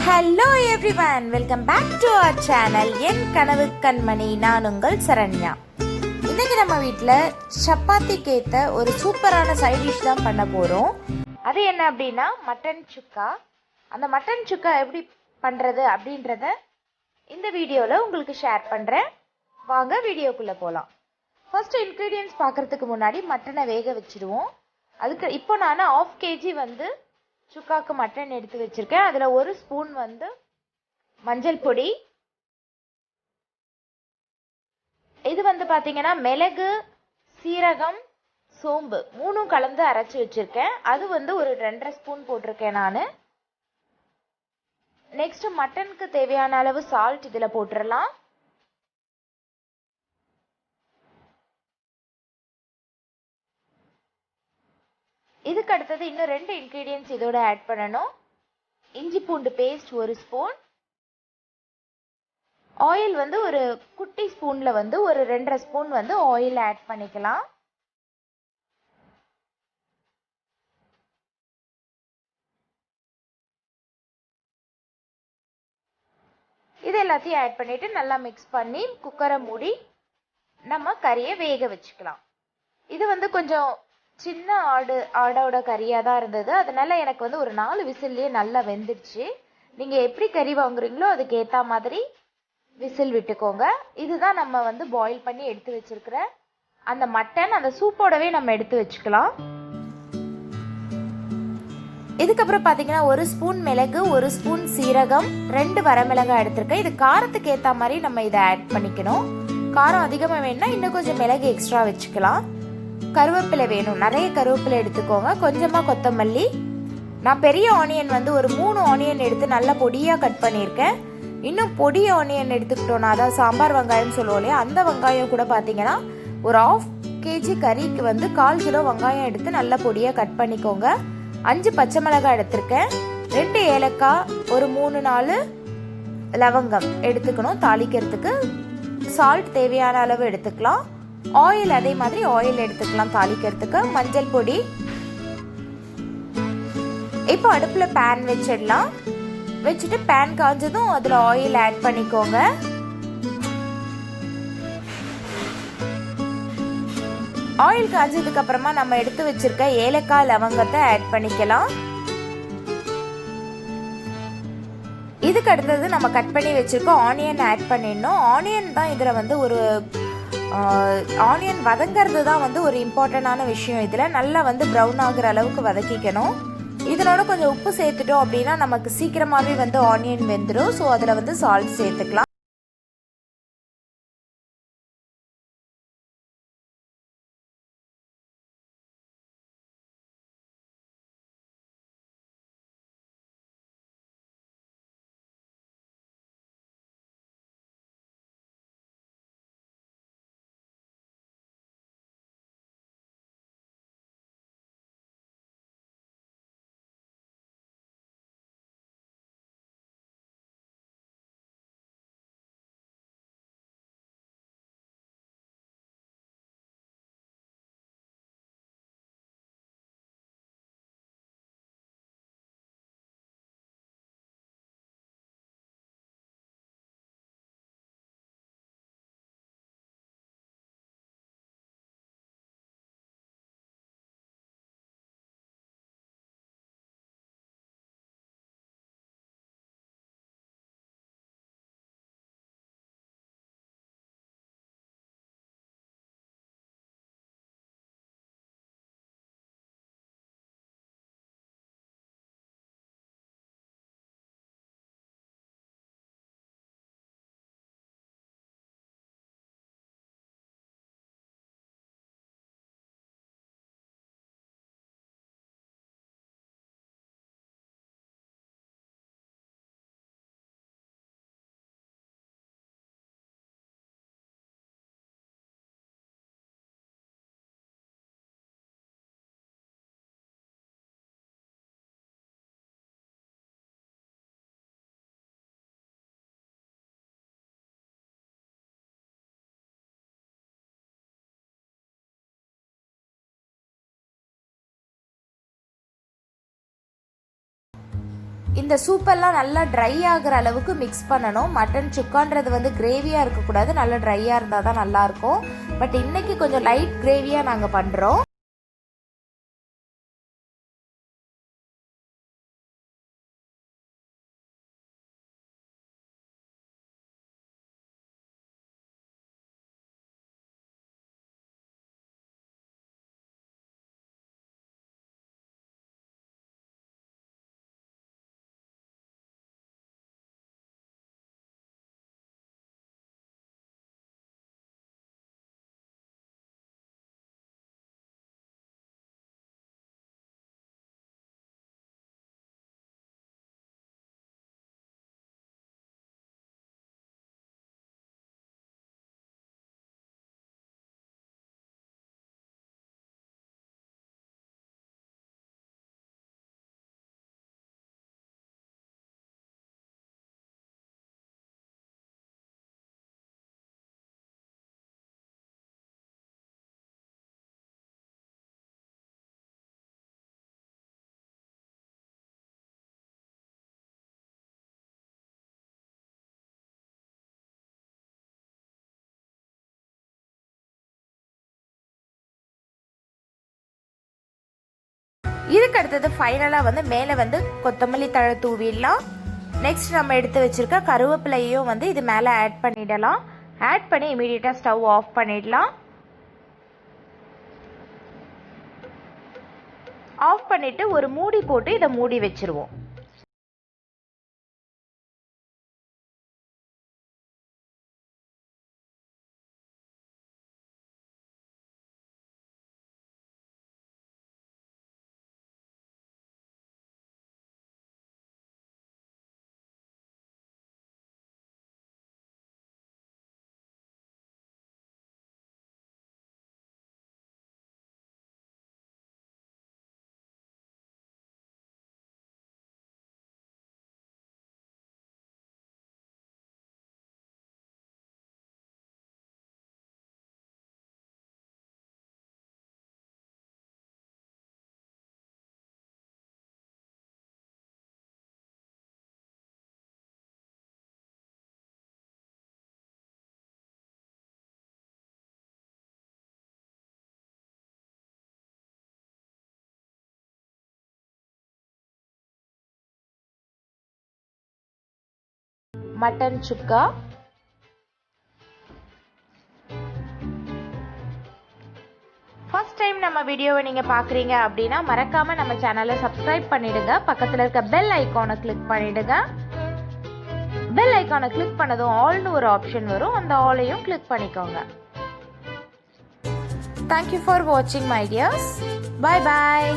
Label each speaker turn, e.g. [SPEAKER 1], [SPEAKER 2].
[SPEAKER 1] Hello everyone, welcome back to our channel. என் கனவு கண்மணி, நான் உங்கள் சரண்யா. இன்னைக்கு நம்ம வீட்டில் சப்பாத்திக்கு ஏற்ற ஒரு சூப்பரான சைட் டிஷ் தான் பண்ண போகிறோம். அது என்ன அப்படின்னா மட்டன் சுக்கா. அந்த மட்டன் சுக்கா எப்படி பண்ணுறது அப்படின்றத இந்த வீடியோவில் உங்களுக்கு ஷேர் பண்ணுறேன். வாங்க வீடியோக்குள்ளே போகலாம். ஃபர்ஸ்ட் இன்க்ரீடியன்ஸ் பார்க்குறதுக்கு முன்னாடி மட்டனை வேக வச்சுடுவோம். அதுக்கு இப்போ நான் 1/2 kg வந்து சுக்காக்கு மட்டன் எடுத்து வச்சிருக்கேன். அதில் 1 ஸ்பூன் வந்து மஞ்சள் பொடி, இது வந்து பார்த்தீங்கன்னா மிளகு, சீரகம், சோம்பு 3ம் கலந்து அரைச்சி வச்சிருக்கேன். அது வந்து ஒரு 2.5 ஸ்பூன் போட்டிருக்கேன் நான். நெக்ஸ்ட் மட்டனுக்கு தேவையான அளவு சால்ட் இதில் போட்டுடலாம். இதுக்கு அடுத்தது இன்னும் 2 இன்க்ரீடியன்ஸ் இதோட ஆட் பண்ணணும். இஞ்சி பூண்டு பேஸ்ட் 1 ஸ்பூன், ஆயில் வந்து ஒரு குட்டி ஸ்பூன்ல வந்து ஒரு 2.5 ஸ்பூன் வந்து ஆயில் ஆட் பண்ணிக்கலாம். இது எல்லாத்தையும் ஆட் பண்ணிட்டு நல்லா மிக்ஸ் பண்ணி குக்கரை மூடி நம்ம கறியை வேக வச்சுக்கலாம். இது வந்து கொஞ்சம் சின்ன ஆடோட கறியாக தான் இருந்தது. அதனால எனக்கு வந்து ஒரு 4 விசில்லையே நல்லா வெந்துடுச்சு. நீங்கள் எப்படி கறி வாங்குறீங்களோ அதுக்கு ஏற்ற மாதிரி விசில் விட்டுக்கோங்க. இதுதான் நம்ம வந்து பாயில் பண்ணி எடுத்து வச்சிருக்கிற அந்த மட்டன். அந்த சூப்போடவே நம்ம எடுத்து வச்சுக்கலாம். இதுக்கப்புறம் பார்த்தீங்கன்னா 1 ஸ்பூன் மிளகு, 1 ஸ்பூன் சீரகம், 2 வரமிளகாய் எடுத்திருக்கேன். இது காரத்துக்கு ஏற்ற மாதிரி நம்ம இதை ஆட் பண்ணிக்கணும். காரம் அதிகமாக வேணும்னா இன்னும் கொஞ்சம் மிளகு எக்ஸ்ட்ரா வச்சுக்கலாம். கருவேப்பிலை வேணும், நிறைய கருவேப்பிலை எடுத்துக்கோங்க. கொஞ்சமாக கொத்தமல்லி. நான் பெரிய ஆனியன் வந்து ஒரு 3 ஆனியன் எடுத்து நல்லா பொடியாக கட் பண்ணியிருக்கேன். இன்னும் பொடி ஆனியன் எடுத்துக்கிட்டோன்னா, அதாவது சாம்பார் வெங்காயம் சொல்லுவோம் இல்லையா, அந்த வெங்காயம் கூட பார்த்தீங்கன்னா ஒரு 1/2 kg கறிக்கு வந்து 1/4 கிலோ வெங்காயம் எடுத்து நல்லா பொடியாக கட் பண்ணிக்கோங்க. 5 பச்சை மிளகாய் எடுத்திருக்கேன். 2 ஏலக்காய், ஒரு 3-4 லவங்கம் எடுத்துக்கணும் தாளிக்கிறதுக்கு. சால்ட் தேவையான அளவு எடுத்துக்கலாம். ஆயில் அதே மாதிரி ஆயில் எடுத்துக்கலாம் தாளிக்கிறதுக்கு. மஞ்சள் பொடி. இப்போ அடுப்பில் பேன் வச்சிடலாம். வச்சுட்டு பேன் காஞ்சதும் அதில் ஆயில் ஆட் பண்ணிக்கோங்க. ஆயில் காஞ்சதுக்கு அப்புறமா நம்ம எடுத்து வச்சிருக்க ஏலக்காய் லவங்கத்தை ஆட் பண்ணிக்கலாம். இதுக்கு அடுத்தது நம்ம கட் பண்ணி வச்சிருக்க ஆனியன் ஆட் பண்ணிடணும். ஆனியன் தான் இதில் வந்து ஒரு ஆனியன் வதங்கிறது தான் வந்து ஒரு இம்பார்ட்டண்டான விஷயம். இதில் நல்லா வந்து ப்ரௌன் ஆகுற அளவுக்கு வதக்கிக்கணும். இதனோட கொஞ்சம் உப்பு சேர்த்துட்டோம் அப்படின்னா நமக்கு சீக்கிரமாகவே வந்து ஆனியன் வெந்துடும். ஸோ அதில் வந்து சால்ட் சேர்த்துக்கலாம். இந்த சூப்பெல்லாம் நல்லா ட்ரை ஆகிற அளவுக்கு மிக்ஸ் பண்ணணும். மட்டன் சுக்கான்றது வந்து கிரேவியாக இருக்கக்கூடாது, நல்லா ட்ரையாக இருந்தால் தான் நல்லாயிருக்கும். பட் இன்றைக்கி கொஞ்சம் லைட் கிரேவியாக நாங்கள் பண்ணுறோம். இதுக்கு அடுத்தது ஃபைனலாக வந்து மேலே வந்து கொத்தமல்லி தழை தூவிடலாம். நெக்ஸ்ட் நம்ம எடுத்து வச்சுருக்க கருவேப்பிலையும் வந்து இது மேலே ஆட் பண்ணிடலாம். ஆட் பண்ணி இமீடியட்டாக ஸ்டவ் ஆஃப் பண்ணிடலாம். ஆஃப் பண்ணிவிட்டு ஒரு மூடி போட்டு இதை மூடி வச்சுருவோம். மட்டன் சுக்கா, ஃபர்ஸ்ட் டைம் நம்ம வீடியோவை நீங்கள் பார்க்குறீங்க அப்படின்னா மறக்காமல் நம்ம சேனலை சப்ஸ்கிரைப் பண்ணிடுங்க. பக்கத்தில் இருக்க பெல் ஐக்கானை கிளிக் பண்ணிடுங்க. பெல் ஐக்கானை கிளிக் பண்ணதும் ஆல்னு ஒரு ஆப்ஷன் வரும், அந்த ஆலையும் கிளிக் பண்ணிக்கோங்க. தேங்க்யூ ஃபார் வாட்சிங் மை டியர்ஸ். Bye bye.